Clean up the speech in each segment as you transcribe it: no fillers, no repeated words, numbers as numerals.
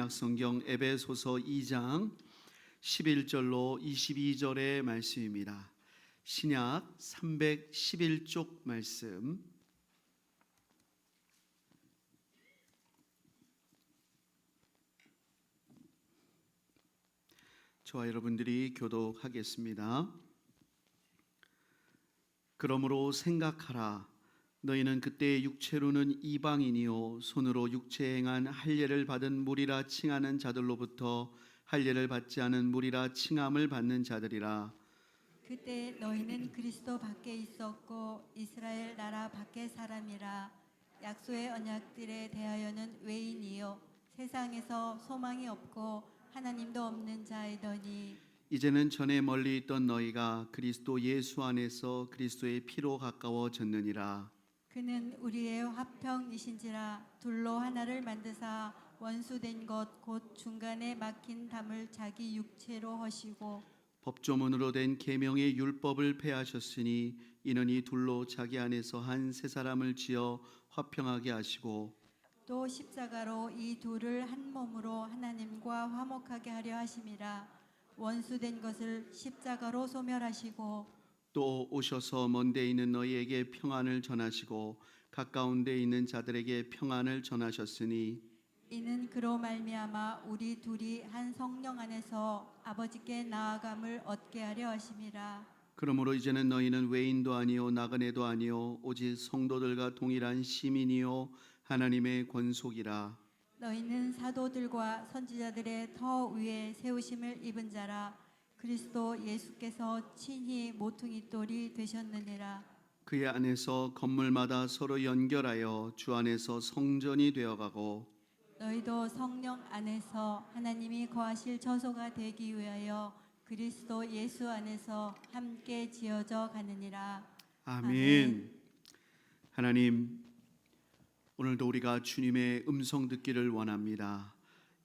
신약성경 에베소서 2장 11절로 22절의 말씀입니다. 신약 311쪽 말씀. 저와 여러분들이 교독하겠습니다. 그러므로 생각하라. 너희는 그때 육체로는 이방인이요 손으로 육체에 행한 할례를 받은 무리라 칭하는 자들로부터 할례를 받지 않은 무리라 칭함을 받는 자들이라. 그때 너희는 그리스도 밖에 있었고 이스라엘 나라 밖의 사람이라. 약속의 언약들에 대하여는 외인이요 세상에서 소망이 없고 하나님도 없는 자이더니 이제는 전에 멀리 있던 너희가 그리스도 예수 안에서 그리스도의 피로 가까워졌느니라. 그는 우리의 화평이신지라. 둘로 하나를 만드사 원수된 것 곧 중간에 막힌 담을 자기 육체로 허시고 법조문으로 된 계명의 율법을 폐하셨으니 이는 이 둘로 자기 안에서 한 새 사람을 지어 화평하게 하시고 또 십자가로 이 둘을 한 몸으로 하나님과 화목하게 하려 하심이라. 원수된 것을 십자가로 소멸하시고 또 오셔서 먼 데 있는 너희에게 평안을 전하시고 가까운 데 있는 자들에게 평안을 전하셨으니 이는 그로 말미암아 우리 둘이 한 성령 안에서 아버지께 나아감을 얻게 하려 하심이라. 그러므로 이제는 너희는 외인도 아니요 나그네도 아니요 오직 성도들과 동일한 시민이요 하나님의 권속이라. 너희는 사도들과 선지자들의 터 위에 세우심을 입은 자라. 그리스도 예수께서 친히 모퉁이 돌이 되셨느니라. 그의 안에서 건물마다 서로 연결하여 주 안에서 성전이 되어가고 너희도 성령 안에서 하나님이 거하실 처소가 되기 위하여 그리스도 예수 안에서 함께 지어져 가느니라. 아멘. 하나님, 오늘도 우리가 주님의 음성 듣기를 원합니다.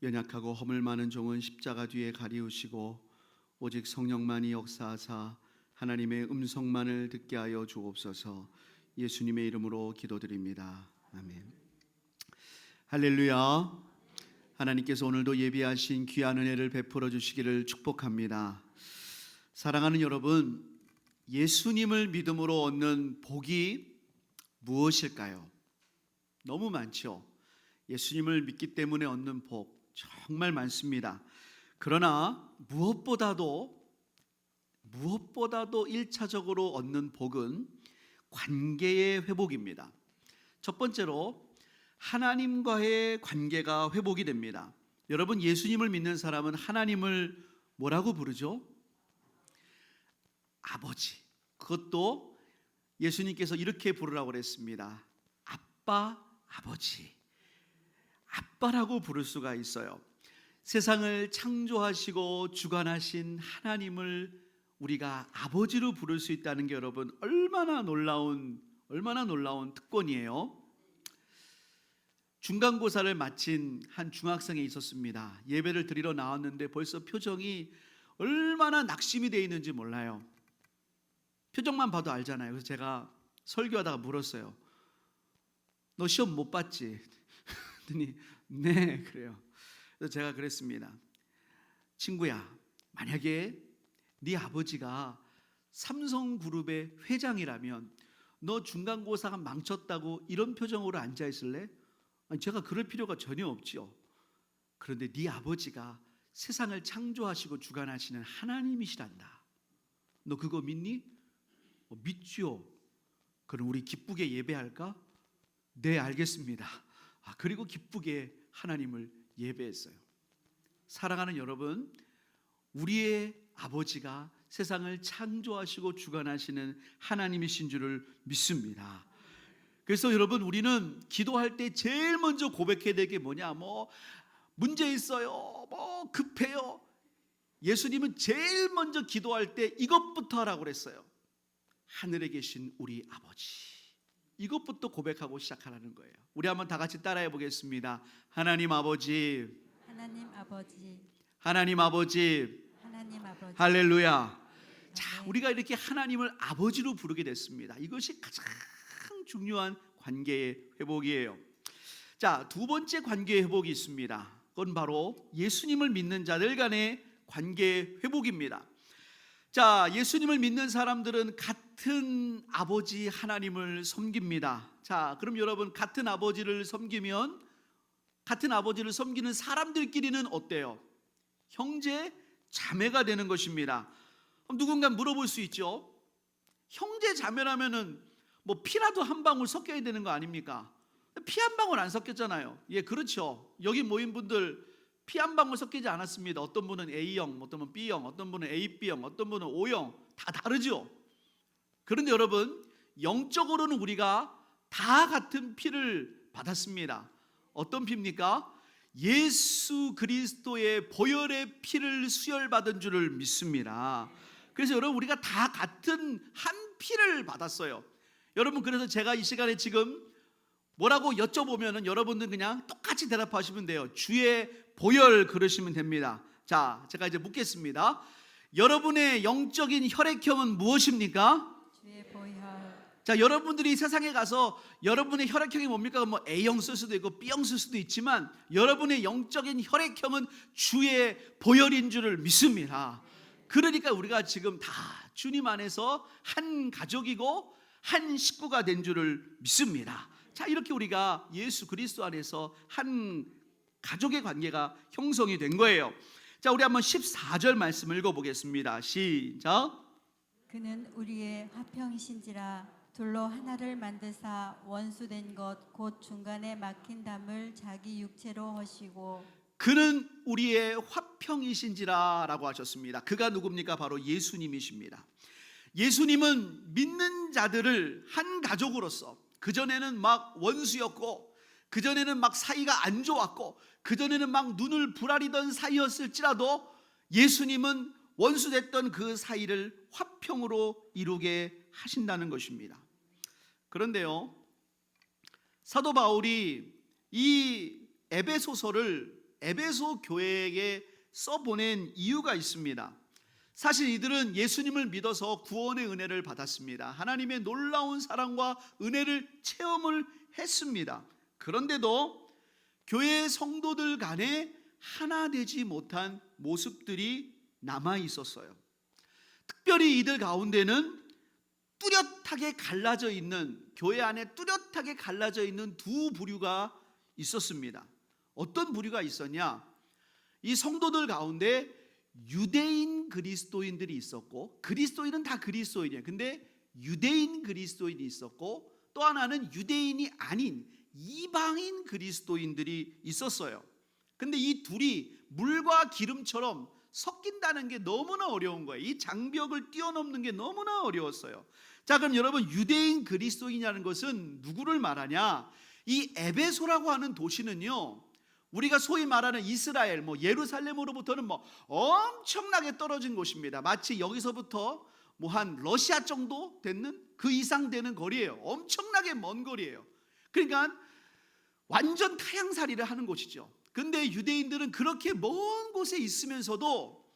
연약하고 허물 많은 종은 십자가 뒤에 가리우시고 오직 성령만이 역사하사 하나님의 음성만을 듣게 하여 주옵소서. 예수님의 이름으로 기도드립니다. 아멘. 할렐루야. 하나님께서 오늘도 예비하신 귀한 은혜를 베풀어 주시기를 축복합니다. 사랑하는 여러분, 예수님을 믿음으로 얻는 복이 무엇일까요? 너무 많죠. 예수님을 믿기 때문에 얻는 복 정말 많습니다. 그러나 무엇보다도 1차적으로 얻는 복은 관계의 회복입니다. 첫 번째로 하나님과의 관계가 회복이 됩니다. 여러분, 예수님을 믿는 사람은 하나님을 뭐라고 부르죠? 아버지. 그것도 예수님께서 이렇게 부르라고 그랬습니다. 아빠, 아버지. 아빠라고 부를 수가 있어요. 세상을 창조하시고 주관하신 하나님을 우리가 아버지로 부를 수 있다는 게 여러분 얼마나 놀라운 특권이에요. 중간고사를 마친 한 중학생이 있었습니다. 예배를 드리러 나왔는데 벌써 표정이 얼마나 낙심이 되어 있는지 몰라요. 표정만 봐도 알잖아요. 그래서 제가 설교하다가 물었어요. 너 시험 못 봤지? 그랬더니 네, 그래요. 그래서 제가 그랬습니다. 친구야, 만약에 네 아버지가 삼성그룹의 회장이라면 너 중간고사가 망쳤다고 이런 표정으로 앉아 있을래? 아니, 제가 그럴 필요가 전혀 없지요. 그런데 네 아버지가 세상을 창조하시고 주관하시는 하나님이시란다. 너 그거 믿니? 믿지요. 그럼 우리 기쁘게 예배할까? 네, 알겠습니다. 그리고 기쁘게 하나님을 예배했어요. 사랑하는 여러분, 우리의 아버지가 세상을 창조하시고 주관하시는 하나님이신 줄을 믿습니다. 그래서 여러분, 우리는 기도할 때 제일 먼저 고백해야 될 게 뭐냐? 문제 있어요, 급해요. 예수님은 제일 먼저 기도할 때 이것부터 하라고 그랬어요. 하늘에 계신 우리 아버지, 이것부터 고백하고 시작하라는 거예요. 우리 한번 다 같이 따라해 보겠습니다. 하나님 아버지, 하나님 아버지, 하나님 아버지, 하나님 아버지. 할렐루야. 자, 우리가 이렇게 하나님을 아버지로 부르게 됐습니다. 이것이 가장 중요한 관계의 회복이에요. 자, 두 번째 관계의 회복이 있습니다. 그건 바로 예수님을 믿는 자들 간의 관계 회복입니다. 자, 예수님을 믿는 사람들은 같은 아버지 하나님을 섬깁니다. 자, 그럼 여러분, 같은 아버지를 섬기면 같은 아버지를 섬기는 사람들끼리는 어때요? 형제, 자매가 되는 것입니다. 그럼 누군가 물어볼 수 있죠. 형제, 자매라면은 뭐 피라도 한 방울 섞여야 되는 거 아닙니까? 피 한 방울 안 섞였잖아요. 예, 그렇죠. 여기 모인 분들 피 한 방울 섞이지 않았습니다. 어떤 분은 A형, 어떤 분은 B형, 어떤 분은 AB형, 어떤 분은 O형, 다 다르죠. 그런데 여러분, 영적으로는 우리가 다 같은 피를 받았습니다. 어떤 피입니까? 예수 그리스도의 보혈의 피를 수혈받은 줄을 믿습니다. 그래서 여러분, 우리가 다 같은 한 피를 받았어요. 여러분, 그래서 제가 이 시간에 지금 뭐라고 여쭤보면은 여러분들 그냥 똑같이 대답하시면 돼요. 주의 보혈 그러시면 됩니다. 자, 제가 이제 묻겠습니다. 여러분의 영적인 혈액형은 무엇입니까? 주의 보혈. 자, 여러분들이 세상에 가서 여러분의 혈액형이 뭡니까? 뭐 A형 쓸 수도 있고 B형 쓸 수도 있지만 여러분의 영적인 혈액형은 주의 보혈인 줄을 믿습니다. 그러니까 우리가 지금 다 주님 안에서 한 가족이고 한 식구가 된 줄을 믿습니다. 자, 이렇게 우리가 예수 그리스도 안에서 한 가족의 관계가 형성이 된 거예요. 자, 우리 한번 14절 말씀 읽어보겠습니다. 시작. 그는 우리의 화평이신지라 둘로 하나를 만드사 원수된 것 곧 중간에 막힌 담을 자기 육체로 허시고. 그는 우리의 화평이신지라 라고 하셨습니다. 그가 누굽니까? 바로 예수님이십니다. 예수님은 믿는 자들을 한 가족으로서, 그전에는 막 원수였고, 그전에는 막 사이가 안 좋았고, 그전에는 막 눈을 부라리던 사이였을지라도 예수님은 원수됐던 그 사이를 화평으로 이루게 하신다는 것입니다. 그런데요, 사도 바울이 이 에베소서를 에베소 교회에게 써보낸 이유가 있습니다. 사실 이들은 예수님을 믿어서 구원의 은혜를 받았습니다. 하나님의 놀라운 사랑과 은혜를 체험을 했습니다. 그런데도 교회 성도들 간에 하나 되지 못한 모습들이 남아 있었어요. 특별히 이들 가운데는 뚜렷하게 갈라져 있는, 교회 안에 뚜렷하게 갈라져 있는 두 부류가 있었습니다. 어떤 부류가 있었냐? 이 성도들 가운데 유대인 그리스도인들이 있었고, 그리스도인은 다 그리스도인이에요. 근데 유대인 그리스도인이 있었고, 또 하나는 유대인이 아닌 이방인 그리스도인들이 있었어요. 근데 이 둘이 물과 기름처럼 섞인다는 게 너무나 어려운 거예요. 이 장벽을 뛰어넘는 게 너무나 어려웠어요. 자, 그럼 여러분, 유대인 그리스도인이라는 것은 누구를 말하냐? 이 에베소라고 하는 도시는요, 우리가 소위 말하는 이스라엘, 뭐 예루살렘으로부터는 뭐 엄청나게 떨어진 곳입니다. 마치 여기서부터 뭐 한 러시아 정도 되는, 그 이상 되는 거리예요. 엄청나게 먼 거리예요. 그러니까 완전 타향살이를 하는 곳이죠. 근데 유대인들은 그렇게 먼 곳에 있으면서도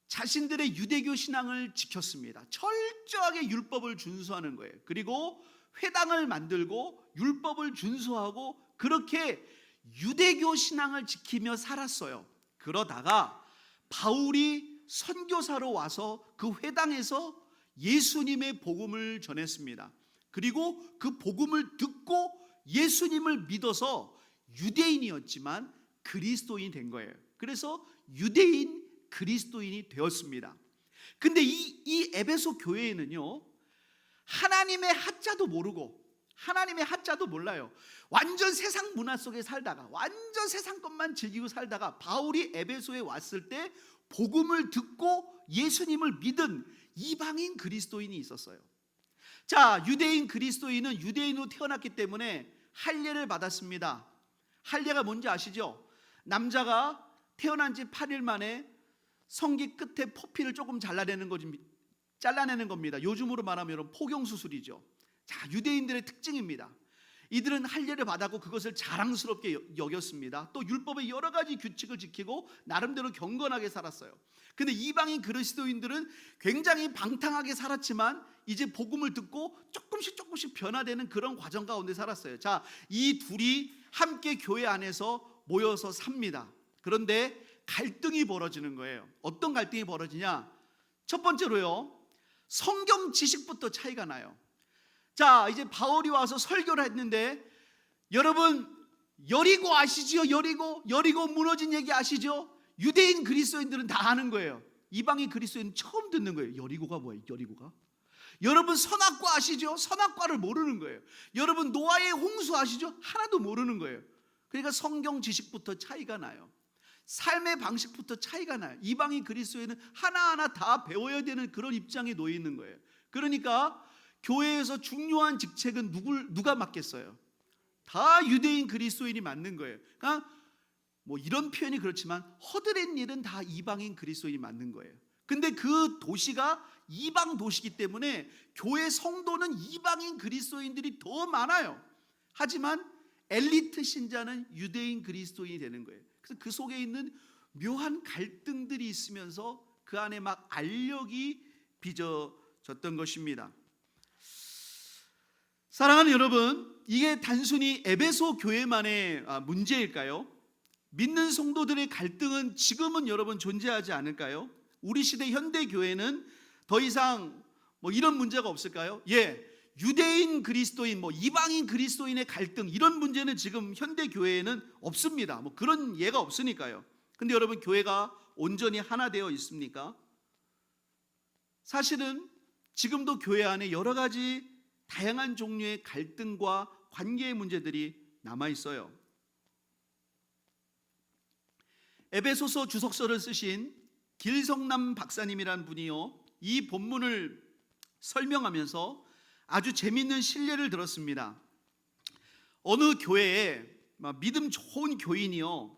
자신들의 유대교 신앙을 지켰습니다. 철저하게 율법을 준수하는 거예요. 그리고 회당을 만들고 율법을 준수하고 그렇게 유대교 신앙을 지키며 살았어요. 그러다가 바울이 선교사로 와서 그 회당에서 예수님의 복음을 전했습니다. 그리고 그 복음을 듣고 예수님을 믿어서 유대인이었지만 그리스도인이 된 거예요. 그래서 유대인 그리스도인이 되었습니다. 근데 이 에베소 교회에는요, 하나님의 하자도 모르고 하나님의 하자도 몰라요. 완전 세상 문화 속에 살다가, 완전 세상 것만 즐기고 살다가 바울이 에베소에 왔을 때 복음을 듣고 예수님을 믿은 이방인 그리스도인이 있었어요. 자, 유대인 그리스도인은 유대인으로 태어났기 때문에 할례를 받았습니다. 할례가 뭔지 아시죠? 남자가 태어난 지 8일 만에 성기 끝에 포피를 조금 잘라내는 겁니다. 요즘으로 말하면 포경 수술이죠. 자, 유대인들의 특징입니다. 이들은 할례를 받았고 그것을 자랑스럽게 여겼습니다. 또 율법의 여러 가지 규칙을 지키고 나름대로 경건하게 살았어요. 근데 이방인 그리스도인들은 굉장히 방탕하게 살았지만 이제 복음을 듣고 조금씩 변화되는 그런 과정 가운데 살았어요. 자, 이 둘이 함께 교회 안에서 모여서 삽니다. 그런데 갈등이 벌어지는 거예요. 어떤 갈등이 벌어지냐? 첫 번째로요, 성경 지식부터 차이가 나요. 자, 이제 바울이 와서 설교를 했는데, 여러분 여리고 아시죠? 여리고 무너진 얘기 아시죠? 유대인 그리스도인들은 다 아는 거예요. 이방인 그리스도인은 처음 듣는 거예요. 여리고가 뭐예요? 여리고가? 여러분 선악과 아시죠? 선악과를 모르는 거예요. 여러분 노아의 홍수 아시죠? 하나도 모르는 거예요. 그러니까 성경 지식부터 차이가 나요. 삶의 방식부터 차이가 나요. 이방인 그리스도인은 하나하나 다 배워야 되는 그런 입장에 놓여 있는 거예요. 그러니까 교회에서 중요한 직책은 누가 맡겠어요? 다 유대인 그리스도인이 맡는 거예요. 그러니까 뭐 이런 표현이 그렇지만 허드렛 일은 다 이방인 그리스도인이 맡는 거예요. 근데 그 도시가 이방 도시이기 때문에 교회 성도는 이방인 그리스도인들이 더 많아요. 하지만 엘리트 신자는 유대인 그리스도인이 되는 거예요. 그래서 그 속에 있는 묘한 갈등들이 있으면서 그 안에 막 알력이 빚어졌던 것입니다. 사랑하는 여러분, 이게 단순히 에베소 교회만의 문제일까요? 믿는 성도들의 갈등은 지금은 여러분 존재하지 않을까요? 우리 시대 현대 교회는 더 이상 뭐 이런 문제가 없을까요? 유대인 그리스도인, 이방인 그리스도인의 갈등, 이런 문제는 지금 현대 교회에는 없습니다. 그런 예가 없으니까요. 근데 여러분, 교회가 온전히 하나 되어 있습니까? 사실은 지금도 교회 안에 여러 가지 다양한 종류의 갈등과 관계의 문제들이 남아 있어요. 에베소서 주석서를 쓰신 길성남 박사님이란 분이요, 이 본문을 설명하면서 아주 재미있는 실례를 들었습니다. 어느 교회에 믿음 좋은 교인이요,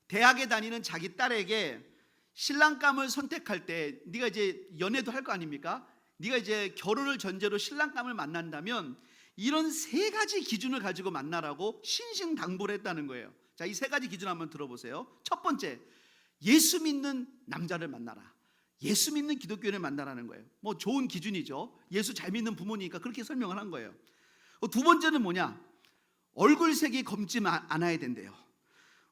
대학에 다니는 자기 딸에게 신랑감을 선택할 때, 네가 이제 연애도 할 거 아닙니까? 네가 이제 결혼을 전제로 신랑감을 만난다면 이런 세 가지 기준을 가지고 만나라고 신신당부를 했다는 거예요. 자, 이 세 가지 기준 한번 들어보세요. 첫 번째, 예수 믿는 남자를 만나라. 예수 믿는 기독교인을 만나라는 거예요. 좋은 기준이죠. 예수 잘 믿는 부모니까 그렇게 설명을 한 거예요. 두 번째는 뭐냐? 얼굴색이 검지 않아야 된대요.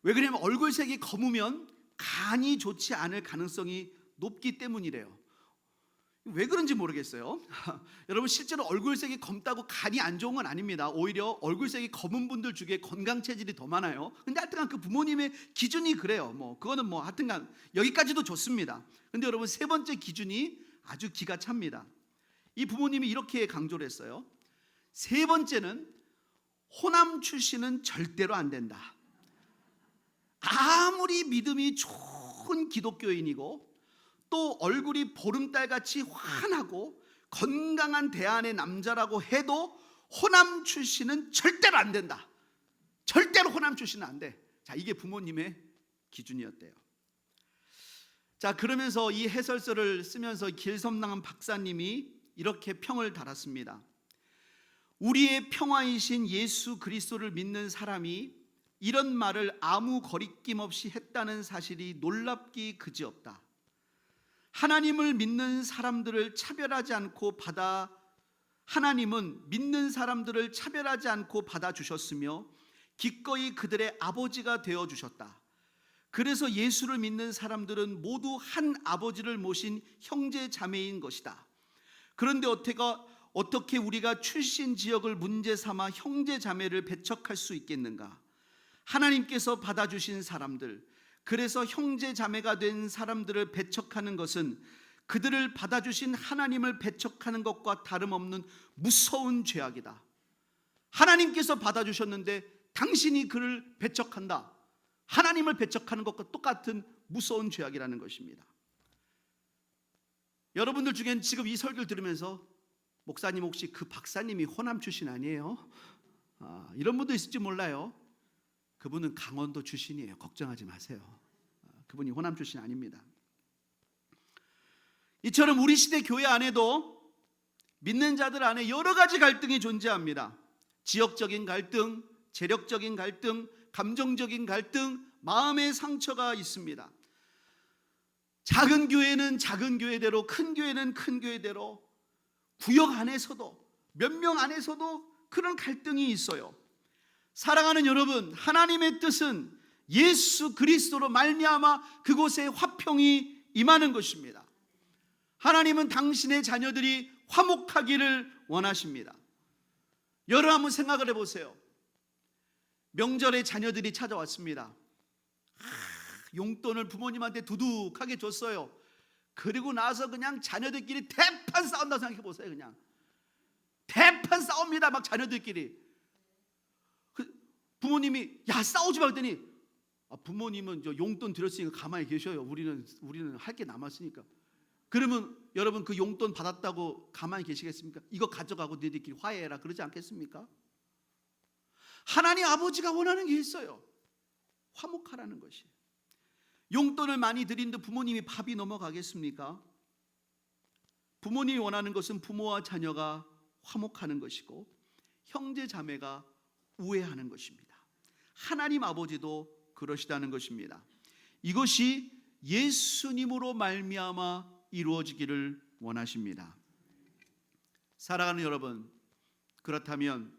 왜 그러냐면 얼굴색이 검으면 간이 좋지 않을 가능성이 높기 때문이래요. 왜 그런지 모르겠어요. 여러분, 실제로 얼굴색이 검다고 간이 안 좋은 건 아닙니다. 오히려 얼굴색이 검은 분들 중에 건강 체질이 더 많아요. 근데 하여튼간 그 부모님의 기준이 그래요. 그거는 하여튼간 여기까지도 좋습니다. 근데 여러분, 세 번째 기준이 아주 기가 찹니다. 이 부모님이 이렇게 강조를 했어요. 세 번째는 호남 출신은 절대로 안 된다. 아무리 믿음이 좋은 기독교인이고 또 얼굴이 보름달같이 환하고 건강한 대안의 남자라고 해도 호남 출신은 절대로 안 된다. 절대로 호남 출신은 안 돼. 자, 이게 부모님의 기준이었대요. 자, 그러면서 이 해설서를 쓰면서 길섬남 박사님이 이렇게 평을 달았습니다. 우리의 평화이신 예수 그리스도를 믿는 사람이 이런 말을 아무 거리낌 없이 했다는 사실이 놀랍기 그지없다. 하나님을 믿는 사람들을 차별하지 않고 하나님은 믿는 사람들을 차별하지 않고 받아주셨으며 기꺼이 그들의 아버지가 되어주셨다. 그래서 예수를 믿는 사람들은 모두 한 아버지를 모신 형제 자매인 것이다. 그런데 어떻게 우리가 출신 지역을 문제 삼아 형제 자매를 배척할 수 있겠는가? 하나님께서 받아주신 사람들, 그래서 형제 자매가 된 사람들을 배척하는 것은 그들을 받아주신 하나님을 배척하는 것과 다름없는 무서운 죄악이다. 하나님께서 받아주셨는데 당신이 그를 배척한다. 하나님을 배척하는 것과 똑같은 무서운 죄악이라는 것입니다. 여러분들 중엔 지금 이 설교를 들으면서 목사님, 혹시 그 박사님이 호남 출신 아니에요? 이런 분도 있을지 몰라요. 그분은 강원도 출신이에요. 걱정하지 마세요. 그분이 호남 출신 아닙니다. 이처럼 우리 시대 교회 안에도 믿는 자들 안에 여러 가지 갈등이 존재합니다. 지역적인 갈등, 재력적인 갈등, 감정적인 갈등, 마음의 상처가 있습니다. 작은 교회는 작은 교회대로, 큰 교회는 큰 교회대로, 구역 안에서도, 몇 명 안에서도 그런 갈등이 있어요. 사랑하는 여러분, 하나님의 뜻은 예수 그리스도로 말미암아 그곳에 화평이 임하는 것입니다. 하나님은 당신의 자녀들이 화목하기를 원하십니다. 여러분 한번 생각을 해보세요. 명절에 자녀들이 찾아왔습니다. 용돈을 부모님한테 두둑하게 줬어요. 그리고 나서 그냥 자녀들끼리 대판 싸운다고 생각해 보세요. 그냥 대판 싸웁니다. 막 자녀들끼리. 부모님이 야 싸우지 마 그랬더니 부모님은 저 용돈 드렸으니까 가만히 계셔요. 우리는 할 게 남았으니까. 그러면 여러분 그 용돈 받았다고 가만히 계시겠습니까? 이거 가져가고 너희들끼리 화해해라 그러지 않겠습니까? 하나님 아버지가 원하는 게 있어요. 화목하라는 것이. 용돈을 많이 드린데 부모님이 밥이 넘어가겠습니까? 부모님이 원하는 것은 부모와 자녀가 화목하는 것이고 형제 자매가 우애하는 것입니다. 하나님 아버지도 그러시다는 것입니다. 이것이 예수님으로 말미암아 이루어지기를 원하십니다. 사랑하는 여러분, 그렇다면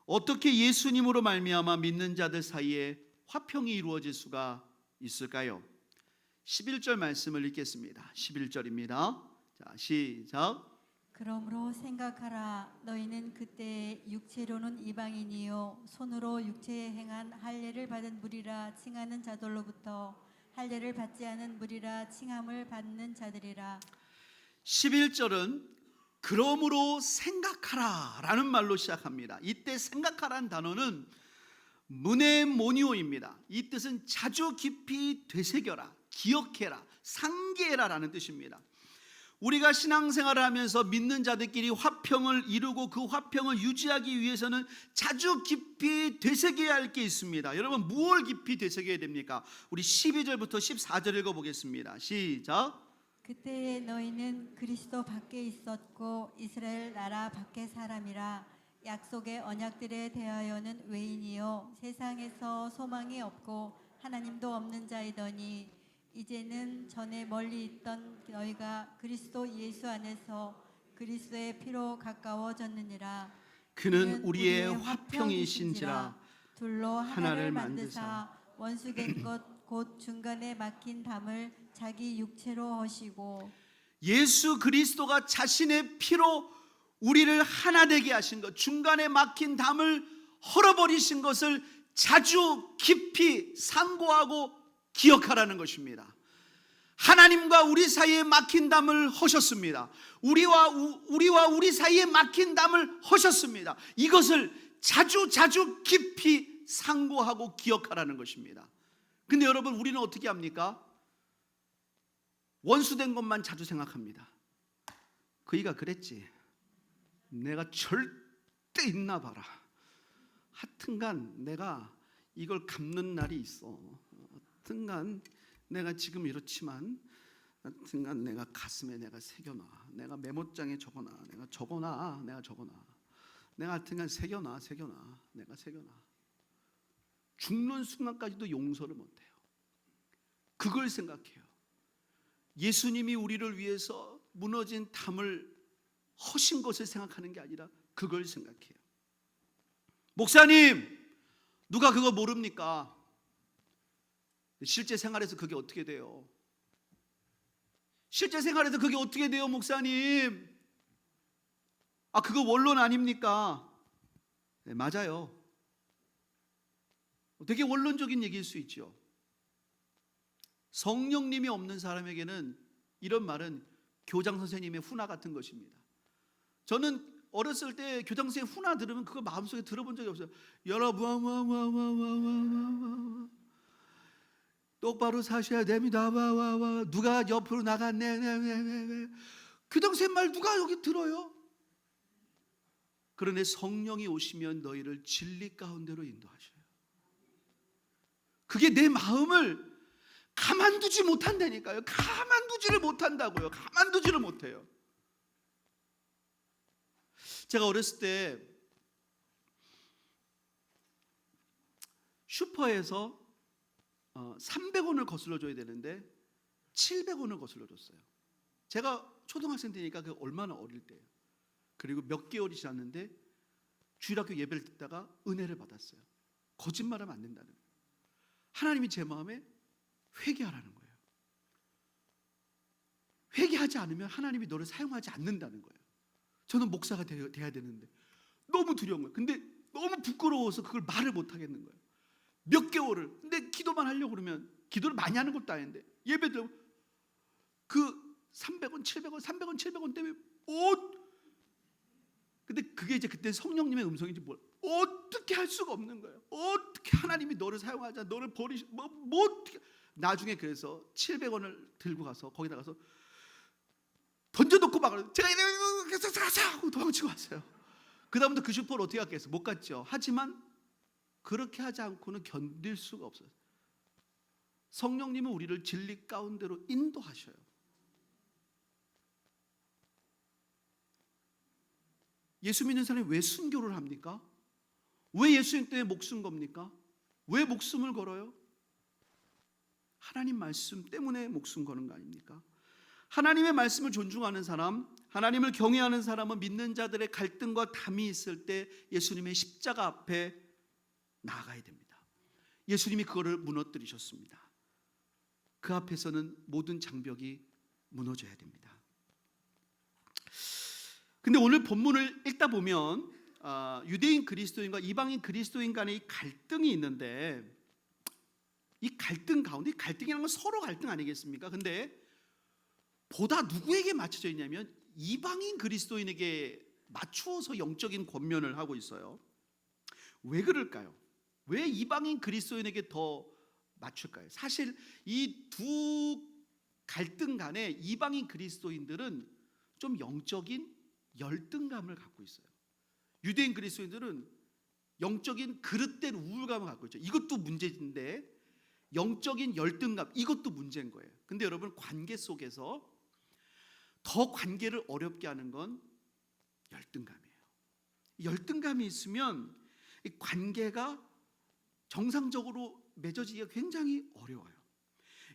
어떻게 예수님으로 말미암아 믿는 자들 사이에 화평이 이루어질 수가 있을까요? 11절 말씀을 읽겠습니다. 11절입니다. 자, 시작. 그러므로 생각하라. 너희는 그때 육체로는 이방인이요 손으로 육체에 행한 할례를 받은 무리라 칭하는 자들로부터 할례를 받지 않은 무리라 칭함을 받는 자들이라. 11절은 그러므로 생각하라 라는 말로 시작합니다. 이때 생각하라는 단어는 무네모니오입니다. 이 뜻은 자주 깊이 되새겨라, 기억해라, 상기해라 라는 뜻입니다. 우리가 신앙생활을 하면서 믿는 자들끼리 화평을 이루고 그 화평을 유지하기 위해서는 자주 깊이 되새겨야 할 게 있습니다. 여러분 무엇을 깊이 되새겨야 됩니까? 우리 12절부터 14절 읽어보겠습니다. 시작. 그때에 너희는 그리스도 밖에 있었고 이스라엘 나라 밖의 사람이라 약속의 언약들에 대하여는 외인이요 세상에서 소망이 없고 하나님도 없는 자이더니 이제는 전에 멀리 있던 너희가 그리스도 예수 안에서 그리스도의 피로 가까워졌느니라. 그는 우리의 화평이신지라 둘로 하나를 하나를 만드사 만드사 원수된 것 곧 중간에 막힌 담을 자기 육체로 하시고. 예수 그리스도가 자신의 피로 우리를 하나 되게 하신 것, 중간에 막힌 담을 헐어버리신 것을 자주 깊이 상고하고 기억하라는 것입니다. 하나님과 우리 사이에 막힌 담을 허셨습니다. 우리와 우리 사이에 막힌 담을 허셨습니다. 이것을 자주 깊이 상고하고 기억하라는 것입니다. 근데 여러분 우리는 어떻게 합니까? 원수된 것만 자주 생각합니다. 그이가 그랬지. 내가 절대 있나 봐라. 하여튼간 내가 이걸 갚는 날이 있어. 하여튼간 내가 지금 이렇지만 하여튼간 내가 가슴에 내가 새겨놔. 내가 메모장에 적어놔. 내가 적어놔. 내가 하여튼간 새겨놔. 내가 새겨놔. 죽는 순간까지도 용서를 못해요. 그걸 생각해요. 예수님이 우리를 위해서 무너진 담을 허신 것을 생각하는 게 아니라 그걸 생각해요. 목사님, 누가 그거 모릅니까? 실제 생활에서 그게 어떻게 돼요? 실제 생활에서 그게 어떻게 돼요, 목사님? 그거 원론 아닙니까? 네, 맞아요. 되게 원론적인 얘기일 수 있죠. 성령님이 없는 사람에게는 이런 말은 교장 선생님의 훈화 같은 것입니다. 저는 어렸을 때 교장 선생님 훈화 들으면 그거 마음속에 들어본 적이 없어요. 여러분 똑바로 사셔야 됩니다. 누가 옆으로 나갔네. 교장 선생님 말 누가 여기 들어요? 그런데 성령이 오시면 너희를 진리 가운데로 인도하셔요. 그게 내 마음을 가만두지 못한다니까요. 가만두지를 못한다고요. 가만두지를 못해요. 제가 어렸을 때 슈퍼에서 300원을 거슬러 줘야 되는데 700원을 거슬러 줬어요. 제가 초등학생 때니까 그 얼마나 어릴 때예요. 그리고 몇 개월이 지났는데 주일학교 예배를 듣다가 은혜를 받았어요. 거짓말하면 안 된다는 거예요. 하나님이 제 마음에 회개하라는 거예요. 회개하지 않으면 하나님이 너를 사용하지 않는다는 거예요. 저는 목사가 돼야 되는데 너무 두려운 거예요. 근데 너무 부끄러워서 그걸 말을 못 하겠는 거예요. 몇 개월을. 근데 기도만 하려고 그러면 기도를 많이 하는 것도 아닌데 예배 드리고 그 300원, 700원, 300원, 700원 때문에 근데 그게 이제 그때 성령님의 음성인지 어떻게 할 수가 없는 거예요. 어떻게 하나님이 너를 사용하자, 너를 어떻게. 나중에 그래서 700원을 들고 가서 거기다 가서 던져놓고 막 제가 이래서 가자 하고 도망치고 왔어요. 그 다음부터 그 슈퍼를 어떻게 갔겠어요? 못 갔죠. 하지만 그렇게 하지 않고는 견딜 수가 없어요. 성령님은 우리를 진리 가운데로 인도하셔요. 예수 믿는 사람이 왜 순교를 합니까? 왜 예수님 때문에 목숨 겁니까? 왜 목숨을 걸어요? 하나님 말씀 때문에 목숨 거는 거 아닙니까? 하나님의 말씀을 존중하는 사람, 하나님을 경외하는 사람은 믿는 자들의 갈등과 담이 있을 때 예수님의 십자가 앞에 나아가야 됩니다. 예수님이 그거를 무너뜨리셨습니다. 그 앞에서는 모든 장벽이 무너져야 됩니다. 근데 오늘 본문을 읽다 보면 유대인 그리스도인과 이방인 그리스도인 간의 이 갈등이 있는데, 이 갈등 가운데, 갈등이라는 건 서로 갈등 아니겠습니까? 근데 보다 누구에게 맞춰져 있냐면 이방인 그리스도인에게 맞추어서 영적인 권면을 하고 있어요. 왜 그럴까요? 왜 이방인 그리스도인에게 더 맞출까요? 사실 이 두 갈등 간에 이방인 그리스도인들은 좀 영적인 열등감을 갖고 있어요. 유대인 그리스도인들은 영적인 그릇된 우울감을 갖고 있죠. 이것도 문제인데 영적인 열등감, 이것도 문제인 거예요. 근데 여러분, 관계 속에서 더 관계를 어렵게 하는 건 열등감이에요. 열등감이 있으면 이 관계가 정상적으로 맺어지기가 굉장히 어려워요.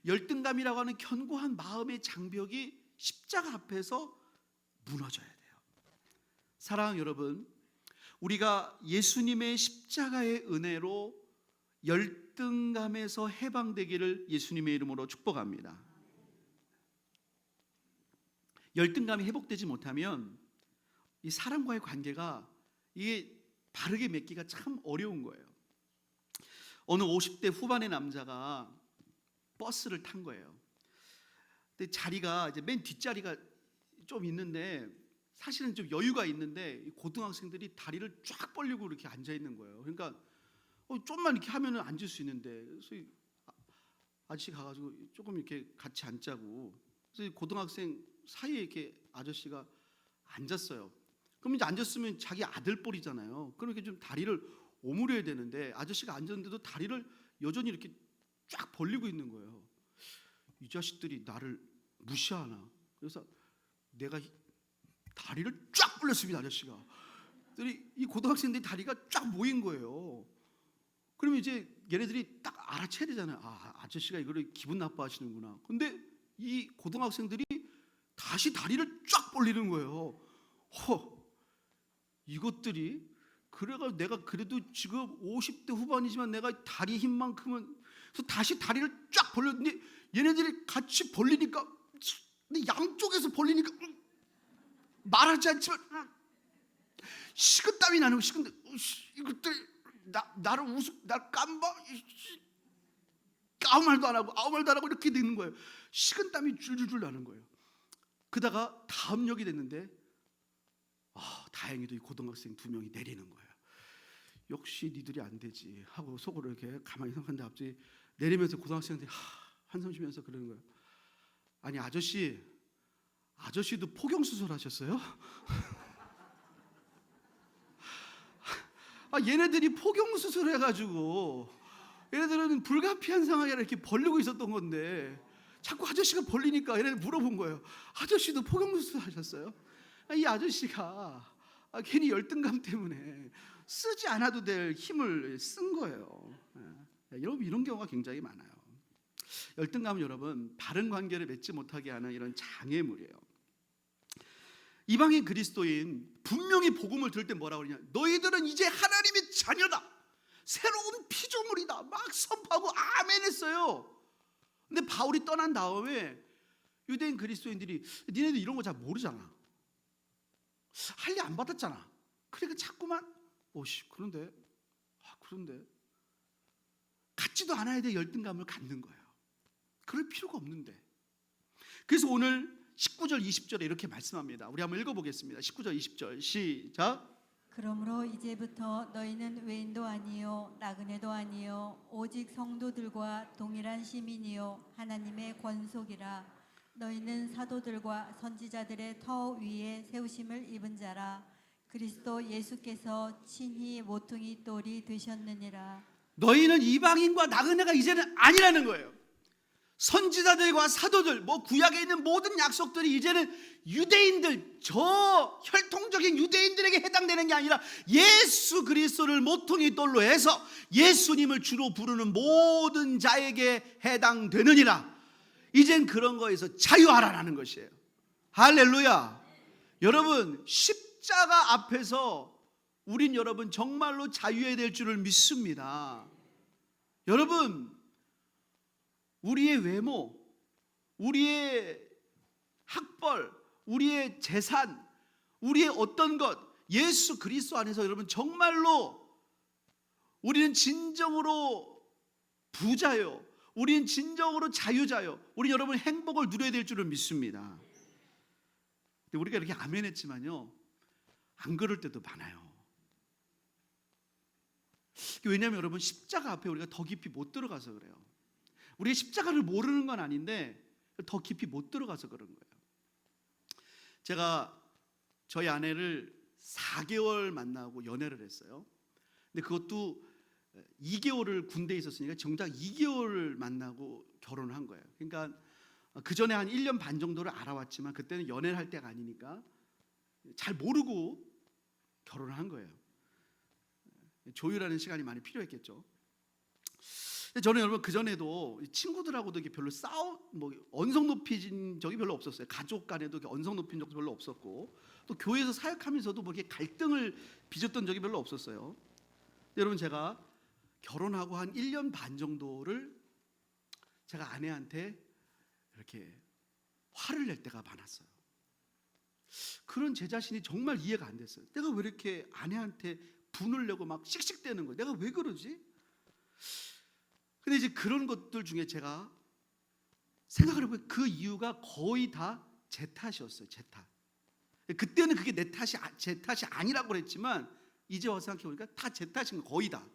열등감이라고 하는 견고한 마음의 장벽이 십자가 앞에서 무너져야 돼요. 사랑하는 여러분, 우리가 예수님의 십자가의 은혜로 열등감에서 해방되기를 예수님의 이름으로 축복합니다. 열등감이 회복되지 못하면 이 사람과의 관계가 이게 바르게 맺기가 참 어려운 거예요. 어느 50대 후반의 남자가 버스를 탄 거예요. 근데 자리가 이제 맨 뒷자리가 좀 있는데, 사실은 좀 여유가 있는데 고등학생들이 다리를 쫙 벌리고 이렇게 앉아 있는 거예요. 그러니까 좀만 이렇게 하면은 앉을 수 있는데, 그래서 아저씨 가가지고 조금 이렇게 같이 앉자고. 그래서 고등학생 사이에 이렇게 아저씨가 앉았어요. 그럼 이제 앉았으면 자기 아들뻘이잖아요. 그럼 이렇게 좀 다리를 오므려야 되는데 아저씨가 앉았는데도 다리를 여전히 이렇게 쫙 벌리고 있는 거예요. 이 자식들이 나를 무시하나? 그래서 내가 다리를 쫙 벌렸습니다, 아저씨가. 그랬더니 이 고등학생들이 다리가 쫙 모인 거예요. 그러면 이제 얘네들이 딱 알아채야 되잖아요. 아저씨가 이거를 기분 나빠하시는구나. 근데 이 고등학생들이 다시 다리를 쫙 벌리는 거예요. 이것들이, 그래가 내가 그래도 지금 50대 후반이지만 내가 다리 힘만큼은, 그래서 다시 다리를 쫙 벌렸는데 얘네들이 같이 벌리니까, 근데 양쪽에서 벌리니까 말하지 않지만 식은땀이 나는 거예요. 식은땀. 이것들이 나를 날 깜봐. 아무 말도 안 하고 이렇게 되는 거예요. 식은땀이 줄줄줄 나는 거예요. 그다가 다음역이 됐는데 다행히도 이 고등학생 2명이 내리는 거예요. 역시 니들이 안 되지 하고 속으로 이렇게 가만히 생각하는데 갑자기 내리면서 고등학생한테 한숨 쉬면서 그러는 거예요. 아니 아저씨도 포경수술 하셨어요? 얘네들이 포경수술 해가지고 얘네들은 불가피한 상황에 이렇게 벌리고 있었던 건데 자꾸 아저씨가 벌리니까 얘네들 물어본 거예요. 아저씨도 포경수술 하셨어요? 이 아저씨가 괜히 열등감 때문에 쓰지 않아도 될 힘을 쓴 거예요. 여러분, 이런 경우가 굉장히 많아요. 열등감은 여러분, 바른 관계를 맺지 못하게 하는 이런 장애물이에요. 이방인 그리스도인 분명히 복음을 들을 때 뭐라고 그러냐? 너희들은 이제 하나님의 자녀다. 새로운 피조물이다 막 선포하고 아멘 했어요. 근데 바울이 떠난 다음에 유대인 그리스도인들이 니네들 이런 거 잘 모르잖아, 할례 안 받았잖아, 그러니까 자꾸만 그런데 갖지도 않아야 될 열등감을 갖는 거예요. 그럴 필요가 없는데. 그래서 오늘 19절 20절에 이렇게 말씀합니다. 우리 한번 읽어보겠습니다. 19절 20절 시작. 그러므로 이제부터 너희는 외인도 아니요 나그네도 아니요 오직 성도들과 동일한 시민이요 하나님의 권속이라. 너희는 사도들과 선지자들의 터 위에 세우심을 입은 자라. 그리스도 예수께서 친히 모퉁이 돌이 되셨느니라. 너희는 이방인과 나그네가 이제는 아니라는 거예요. 선지자들과 사도들, 구약에 있는 모든 약속들이 이제는 유대인들, 저 혈통적인 유대인들에게 해당되는 게 아니라 예수 그리스도를 모퉁이 돌로 해서 예수님을 주로 부르는 모든 자에게 해당되느니라. 이젠 그런 거에서 자유하라는 것이에요. 할렐루야. 여러분, 십자가 앞에서 우린 여러분 정말로 자유해야 될 줄을 믿습니다. 여러분, 우리의 외모, 우리의 학벌, 우리의 재산, 우리의 어떤 것, 예수 그리스도 안에서 여러분 정말로 우리는 진정으로 부자요, 우리는 진정으로 자유자요, 우리 여러분 행복을 누려야 될 줄을 믿습니다. 근데 우리가 이렇게 아멘했지만요, 안 그럴 때도 많아요. 왜냐하면 여러분 십자가 앞에 우리가 더 깊이 못 들어가서 그래요. 우리가 십자가를 모르는 건 아닌데 더 깊이 못 들어가서 그런 거예요. 제가 저희 아내를 4개월 만나고 연애를 했어요. 근데 그것도 2개월을 군대에 있었으니까 정작 2개월을 만나고 결혼을 한 거예요. 그러니까 그 전에 한 1년 반 정도를 알아왔지만 그때는 연애를 할 때가 아니니까 잘 모르고 결혼을 한 거예요. 조율하는 시간이 많이 필요했겠죠. 저는 여러분 그 전에도 친구들하고도 별로 언성 높이진 적이 별로 없었어요. 가족 간에도 언성 높인 적도 별로 없었고, 또 교회에서 사역하면서도 이렇게 갈등을 빚었던 적이 별로 없었어요. 여러분, 제가 결혼하고 한 1년 반 정도를 제가 아내한테 이렇게 화를 낼 때가 많았어요. 그런 제 자신이 정말 이해가 안 됐어요. 내가 왜 이렇게 아내한테 분을 내고 막 씩씩대는 거야? 내가 왜 그러지? 근데 이제 그런 것들 중에 제가 생각을 해보면 그 이유가 거의 다 제 탓이었어요. 제 탓. 그때는 그게 제 탓이 아니라고 그랬지만 이제 와서 생각해보니까 다 제 탓인 거, 거의 다.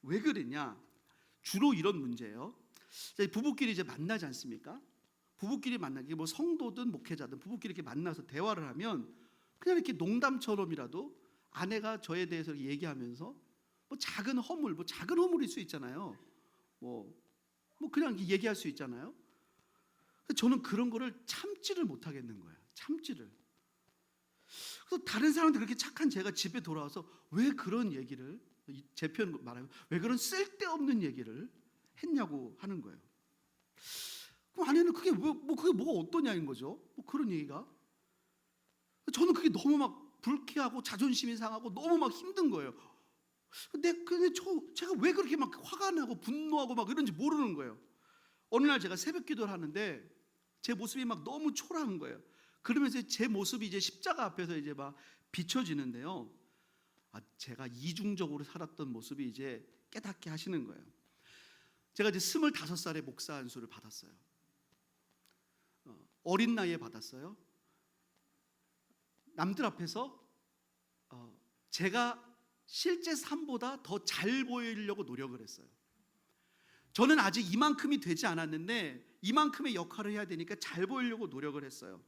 왜 그랬냐? 주로 이런 문제예요. 부부끼리 이제 만나지 않습니까? 부부끼리 만나기, 성도든 목회자든 부부끼리 이렇게 만나서 대화를 하면 그냥 이렇게 농담처럼이라도 아내가 저에 대해서 얘기하면서 작은 허물, 작은 허물일 수 있잖아요. 그냥 얘기할 수 있잖아요. 저는 그런 거를 참지를 못하겠는 거예요. 참지를. 그래서 다른 사람들 그렇게 착한 제가 집에 돌아와서 왜 그런 얘기를, 제 표현 말하면 왜 그런 쓸데없는 얘기를 했냐고 하는 거예요. 그럼 아내는 그게 그게 뭐가 어떠냐인 거죠. 그런 얘기가. 저는 그게 너무 막 불쾌하고 자존심이 상하고 너무 막 힘든 거예요. 근데 제가 왜 그렇게 막 화가 나고 분노하고 막 이런지 모르는 거예요. 어느 날 제가 새벽 기도를 하는데 제 모습이 막 너무 초라한 거예요. 그러면서 제 모습이 이제 십자가 앞에서 이제 막 비춰지는데요. 제가 이중적으로 살았던 모습이 이제 깨닫게 하시는 거예요. 제가 이제 25살에 목사 안수를 받았어요. 어린 나이에 받았어요. 남들 앞에서 제가 실제 삶보다 더 잘 보이려고 노력을 했어요. 저는 아직 이만큼이 되지 않았는데 이만큼의 역할을 해야 되니까 잘 보이려고 노력을 했어요.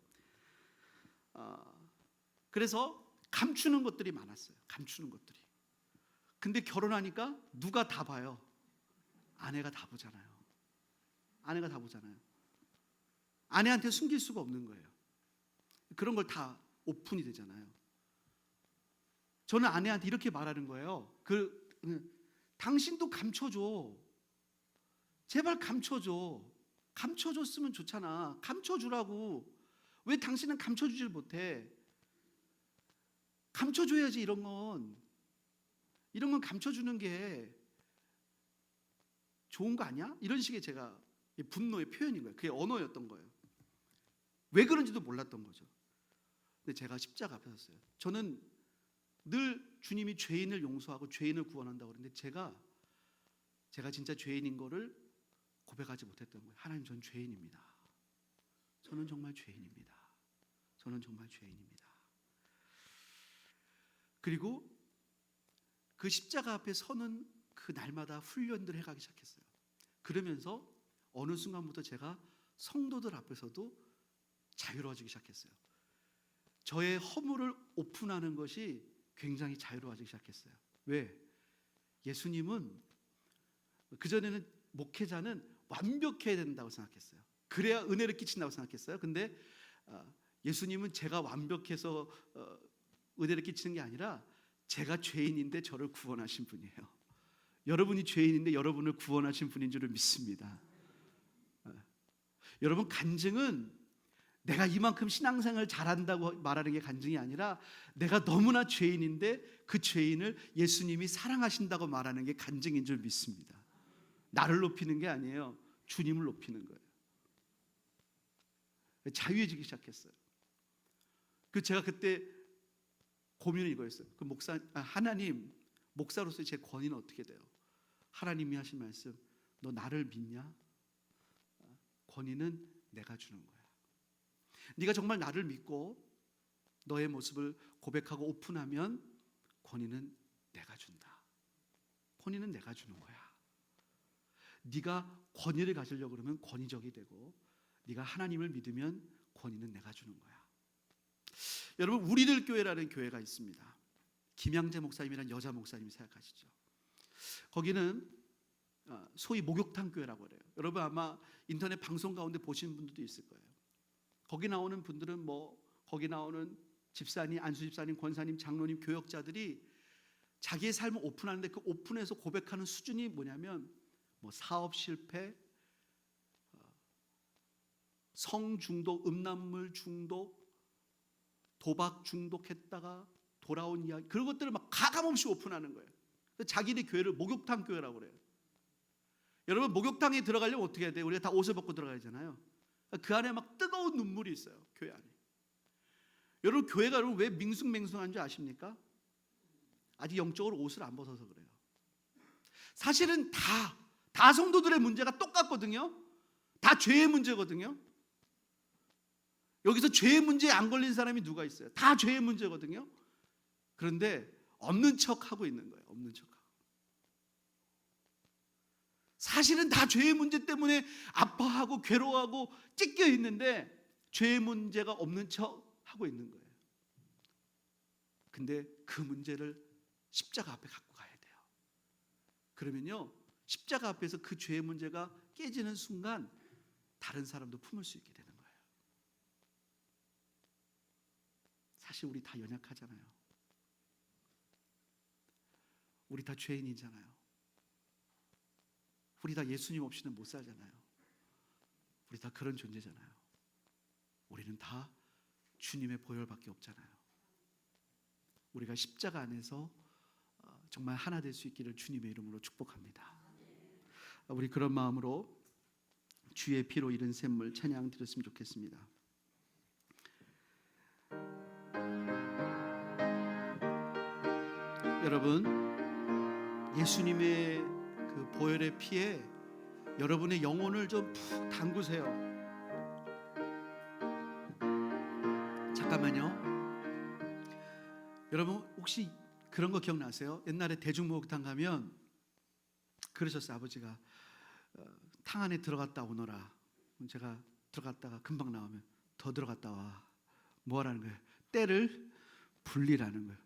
그래서 감추는 것들이 많았어요. 감추는 것들이. 근데 결혼하니까 누가 다 봐요? 아내가 다 보잖아요. 아내가 다 보잖아요. 아내한테 숨길 수가 없는 거예요. 그런 걸 다 오픈이 되잖아요. 저는 아내한테 이렇게 말하는 거예요. 당신도 감춰줘. 제발 감춰줘. 감춰줬으면 좋잖아. 감춰주라고. 왜 당신은 감춰주질 못해? 감춰줘야지. 이런 건 감춰주는 게 좋은 거 아니야? 이런 식의 제가 분노의 표현인 거예요. 그게 언어였던 거예요. 왜 그런지도 몰랐던 거죠. 근데 제가 십자가 앞에 섰어요. 저는 늘 주님이 죄인을 용서하고 죄인을 구원한다고 그러는데 제가 진짜 죄인인 거를 고백하지 못했던 거예요. 하나님, 전 죄인입니다. 저는 정말 죄인입니다. 저는 정말 죄인입니다. 그리고 그 십자가 앞에 서는 그 날마다 훈련들을 해가기 시작했어요. 그러면서 어느 순간부터 제가 성도들 앞에서도 자유로워지기 시작했어요. 저의 허물을 오픈하는 것이 굉장히 자유로워지기 시작했어요. 왜? 예수님은 그전에는 목회자는 완벽해야 된다고 생각했어요. 그래야 은혜를 끼친다고 생각했어요. 근데 예수님은 제가 완벽해서 은혜를 끼치는 게 아니라 제가 죄인인데 저를 구원하신 분이에요. 여러분이 죄인인데 여러분을 구원하신 분인 줄을 믿습니다. 여러분, 간증은 내가 이만큼 신앙생활을 잘한다고 말하는 게 간증이 아니라 내가 너무나 죄인인데 그 죄인을 예수님이 사랑하신다고 말하는 게 간증인 줄 믿습니다. 나를 높이는 게 아니에요. 주님을 높이는 거예요. 자유해지기 시작했어요. 제가 그때 고민은 이거였어요. 하나님, 목사로서 제 권위는 어떻게 돼요? 하나님이 하신 말씀, 너 나를 믿냐? 권위는 내가 주는 거야. 네가 정말 나를 믿고 너의 모습을 고백하고 오픈하면 권위는 내가 준다. 권위는 내가 주는 거야. 네가 권위를 가지려고 그러면 권위적이 되고 네가 하나님을 믿으면 권위는 내가 주는 거야. 여러분, 우리들 교회라는 교회가 있습니다. 김양재 목사님이라는 여자 목사님 생각하시죠? 거기는 소위 목욕탕 교회라고 그래요. 여러분 아마 인터넷 방송 가운데 보신 분들도 있을 거예요. 거기 나오는 분들은 거기 나오는 집사님, 안수 집사님, 권사님, 장로님, 교역자들이 자기의 삶을 오픈하는데 그 오픈해서 고백하는 수준이 뭐냐면 사업 실패, 성 중독, 음란물 중독, 도박 중독했다가 돌아온 이야기, 그런 것들을 막 가감없이 오픈하는 거예요. 자기네 교회를 목욕탕 교회라고 그래요. 여러분, 목욕탕에 들어가려면 어떻게 해야 돼요? 우리가 다 옷을 벗고 들어가야 되잖아요. 그 안에 막 뜨거운 눈물이 있어요. 교회 안에. 여러분, 교회가 왜 밍숭맹숭한 줄 아십니까? 아직 영적으로 옷을 안 벗어서 그래요. 사실은 다 성도들의 문제가 똑같거든요. 다 죄의 문제거든요. 여기서 죄의 문제에 안 걸린 사람이 누가 있어요? 다 죄의 문제거든요. 그런데 없는 척하고 있는 거예요. 없는 척하고. 사실은 다 죄의 문제 때문에 아파하고 괴로워하고 찢겨 있는데 죄의 문제가 없는 척하고 있는 거예요. 근데 그 문제를 십자가 앞에 갖고 가야 돼요. 그러면요, 십자가 앞에서 그 죄의 문제가 깨지는 순간 다른 사람도 품을 수 있게 되는 거예요. 사실 우리 다 연약하잖아요. 우리 다 죄인이잖아요. 우리 다 예수님 없이는 못 살잖아요. 우리 다 그런 존재잖아요. 우리는 다 주님의 보혈밖에 없잖아요. 우리가 십자가 안에서 정말 하나 될 수 있기를 주님의 이름으로 축복합니다. 우리 그런 마음으로 주의 피로 이른 샘물 찬양 드렸으면 좋겠습니다. 여러분, 예수님의 그 보혈의 피에 여러분의 영혼을 좀 푹 담그세요. 잠깐만요. 여러분 혹시 그런 거 기억나세요? 옛날에 대중목욕탕 가면 그러셨어요. 아버지가 탕 안에 들어갔다 오너라. 제가 들어갔다가 금방 나오면 더 들어갔다 와. 뭐 하라는 거예요? 때를 분리라는 거예요.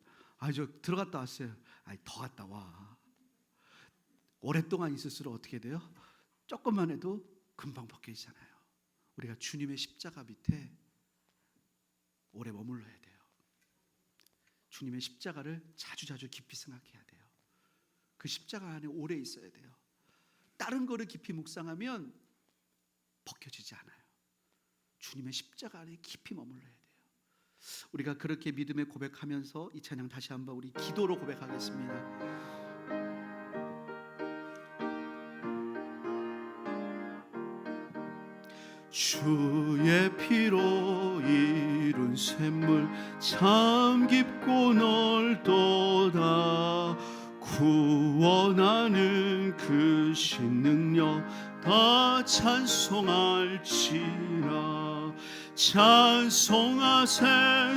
저 들어갔다 왔어요. 더 갔다 와. 오랫동안 있을수록 어떻게 돼요? 조금만 해도 금방 벗겨지잖아요. 우리가 주님의 십자가 밑에 오래 머물러야 돼요. 주님의 십자가를 자주자주 깊이 생각해야 돼요. 그 십자가 안에 오래 있어야 돼요. 다른 거를 깊이 묵상하면 벗겨지지 않아요. 주님의 십자가 안에 깊이 머물러야 돼요. 우리가 그렇게 믿음의 고백하면서 이 찬양 다시 한번 우리 기도로 고백하겠습니다. 주의 피로 이룬 샘물 참 깊고 넓도다. 구원하는 그 신능력 다 찬송할지라. 찬송하세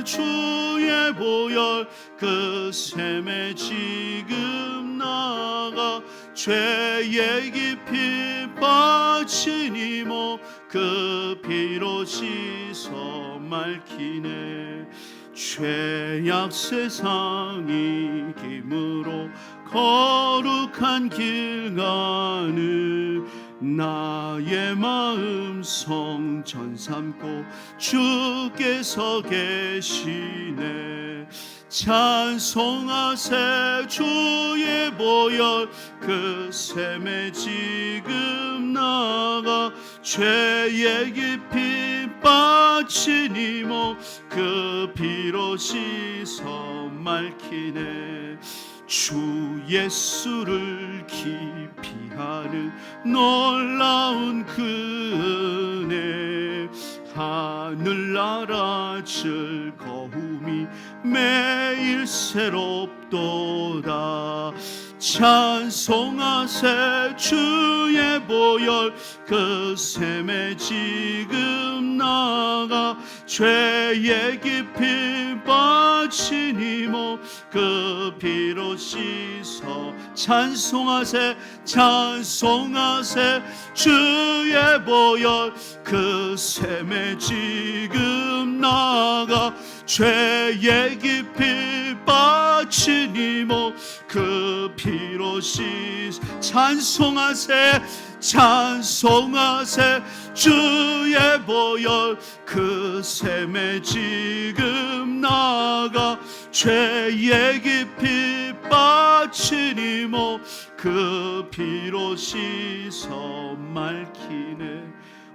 주의 보혈 그 샘에 지금 나가. 죄의 깊이 빠진 이몸 그 피로 씻어 맑히네. 죄악 세상 이김으로 거룩한 길 가는 나의 마음 성전 삼고 주께서 계시네. 찬송하세 주의 보혈 그 샘에 지금 나가. 죄의 깊이 빠진 이몸 그 피로 씻어 맑히네. 주 예수를 깊이 아는 놀라운 그 은혜. 하늘나라 즐거움이 매일 새롭도다. 찬송하세 주의 보혈 그 샘에 지금 나가. 죄의 깊이 빠진 이몸 그 피로 씻어. 찬송하세 찬송하세 주의 보혈 그 샘에 지금 나가. 죄의 깊이 빠진 이몸 그 피로 씻어. 찬송하세 찬송하세 주의 보혈 그 샘에 지금 나가. 죄의 깊이 빠진 이몸 그 피로 씻어 맑히네.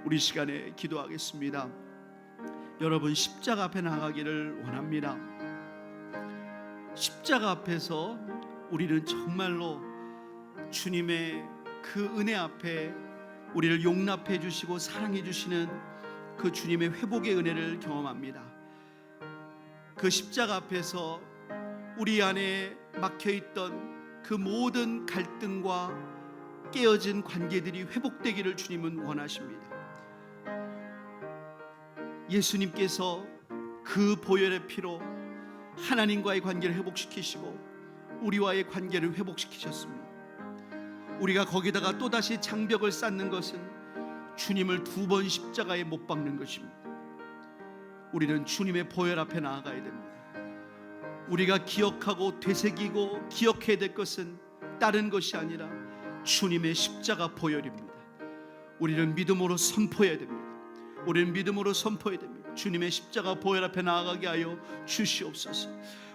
우리 시간에 기도하겠습니다. 여러분 십자가 앞에 나가기를 원합니다. 십자가 앞에서 우리는 정말로 주님의 그 은혜 앞에 우리를 용납해 주시고 사랑해 주시는 그 주님의 회복의 은혜를 경험합니다. 그 십자가 앞에서 우리 안에 막혀있던 그 모든 갈등과 깨어진 관계들이 회복되기를 주님은 원하십니다. 예수님께서 그 보혈의 피로 하나님과의 관계를 회복시키시고 우리와의 관계를 회복시키셨습니다. 우리가 거기다가 또다시 장벽을 쌓는 것은 주님을 2번 십자가에 못 박는 것입니다. 우리는 주님의 보혈 앞에 나아가야 됩니다. 우리가 기억하고 되새기고 기억해야 될 것은 다른 것이 아니라 주님의 십자가 보혈입니다. 우리는 믿음으로 선포해야 됩니다. 우리는 믿음으로 선포해야 됩니다. 주님의 십자가 보혈 앞에 나아가게 하여 주시옵소서.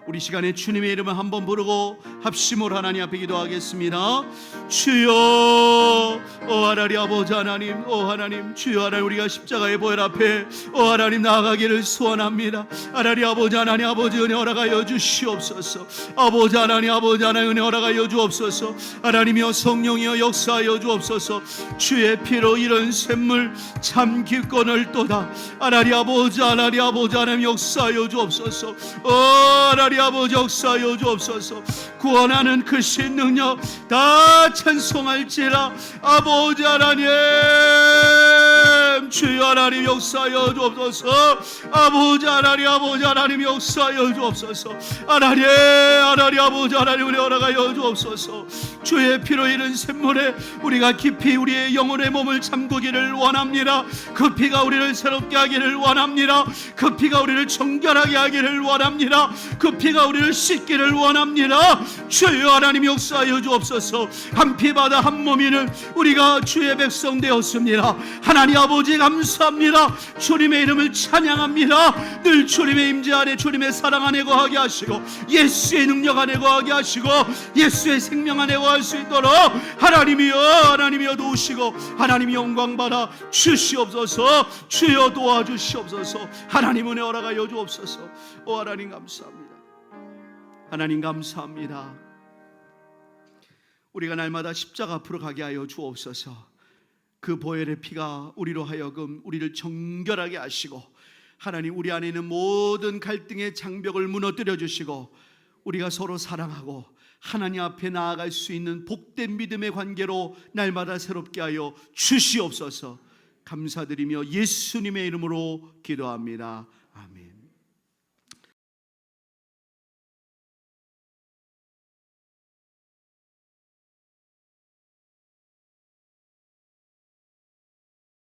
우리 시간에 주님의 이름을 한번 부르고 합심으로 하나님 앞에 기도하겠습니다. 주여, 하나님 아버지 하나님, 하나님 주여, 하나님 우리가 십자가의 보혈 앞에 하나님 나아가기를 소원합니다. 하나님 아버지 하나님 아버지 은혜 허락하여 주시옵소서. 아버지 하나님 아버지 하나님 은혜 허락하여 주옵소서. 하나님이여 성령이여 역사하여 주옵소서. 주의 피로 이런 샘물 참 깊고 넓도다. 하나님 아버지 하나님 역사하여 주옵소서. 하나님 아버지 역사하여 주옵소서. 구원하는 그 신능력 다 찬송할지라. 아버지 하나님 주여 하나님 역사하여 주옵소서. 아버지 하나님 역사하여 주옵소서. 하나님 아버지 하나님 은혜 허락하여 주옵소서. 주의 피로 이른 샘물에 우리가 깊이 우리의 영혼의 몸을 잠그기를 원합니다. 그 피가 우리를 새롭게 하기를 원합니다. 그 피가 우리를 정결하게 하기를 원합니다. 그 피가 우리를 씻기를 원합니다. 주여 하나님 역사하여 주옵소서. 한 피바다 한 몸이는 우리가 주의 백성 되었습니다. 하나님 아버지 감사합니다. 주님의 이름을 찬양합니다. 늘 주님의 임재 안에 주님의 사랑 안에 거하게 하시고 예수의 능력 안에 거하게 하시고 예수의 생명 안에 거할 수 있도록 하나님이여 도우시고 하나님이 영광 받아 주시옵소서. 주여 도와주시옵소서. 하나님 은혜 허락하여 주옵소서. 하나님 감사합니다. 하나님 감사합니다. 우리가 날마다 십자가 앞으로 가게 하여 주옵소서. 그 보혈의 피가 우리로 하여금 우리를 정결하게 하시고, 하나님 우리 안에 있는 모든 갈등의 장벽을 무너뜨려 주시고, 우리가 서로 사랑하고 하나님 앞에 나아갈 수 있는 복된 믿음의 관계로 날마다 새롭게 하여 주시옵소서. 감사드리며 예수님의 이름으로 기도합니다. 아멘.